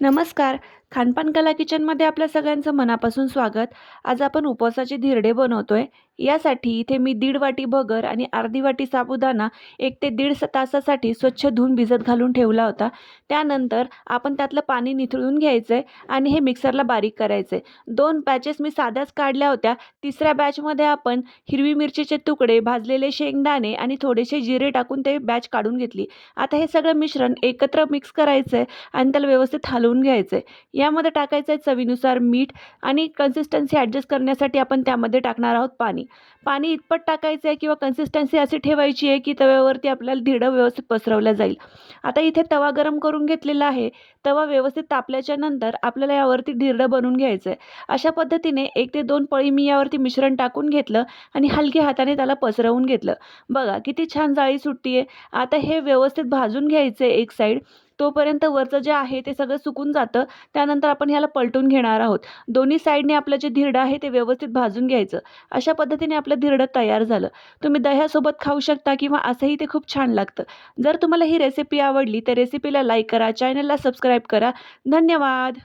नमस्कार. खानपान कला किचनमध्ये आपल्या सगळ्यांचं मनापासून स्वागत. आज आपण उपवासाचे धिरडे बनवतोय. यासाठी इथे मी दीड वाटी भगर आणि अर्धी वाटी साबुदाणा 1 ते दीड तासासाठी स्वच्छ धुवून भिजत घालून ठेवला होता. त्यानंतर आपण त्यातलं पाणी निथळून घ्यायचंय आणि हे मिक्सरला बारीक करायचंय. 2 बॅचेस मी साध्याच काढल्या होत्या. तिसऱ्या बॅचमध्ये आपण हिरवी मिरचीचे तुकडे, भाजलेले शेंगदाणे आणि थोडेसे जिरे टाकून ते बॅच काढून घेतली. आता हे सगळं मिश्रण एकत्र मिक्स करायचंय आणि त्याला व्यवस्थित हलवून घ्यायचंय. यामध्ये टाकायचं आहे चवीनुसार मीठ आणि कन्सिस्टन्सी ॲडजस्ट करण्यासाठी आपण त्यामध्ये टाकणार आहोत पाणी. पाणी इतपत टाकायचं आहे किंवा कन्सिस्टन्सी अशी ठेवायची आहे की तव्यावरती आपल्याला धिरडं व्यवस्थित पसरवलं जाईल. आता इथे तवा गरम करून घेतलेला आहे. तवा व्यवस्थित तापल्याच्या नंतर आपल्याला यावरती धिरडं बनवून घ्यायचं आहे. अशा पद्धतीने 1 ते 2 पळी मी यावरती मिश्रण टाकून घेतलं आणि हलक्या हाताने त्याला पसरवून घेतलं. बघा किती छान जाळी सुटती आहे. आता हे व्यवस्थित भाजून घ्यायचं आहे एक साईड. तोपर्यंत वरचं जे आहे ते सगळं सुकून जातं. त्यानंतर आपण ह्याला पलटून घेणार आहोत. दोन्ही साइडने आपलं जे धिरडं आहे ते व्यवस्थित भाजून घ्यायचं. अशा पद्धतीने आपलं धिरडं तयार झालं. तुम्ही दह्यासोबत खाऊ शकता किंवा असंही ते खूप छान लागतं. जर तुम्हाला ही रेसिपी आवडली तर रेसिपीला लाईक करा, चॅनलला सबस्क्राईब करा. धन्यवाद.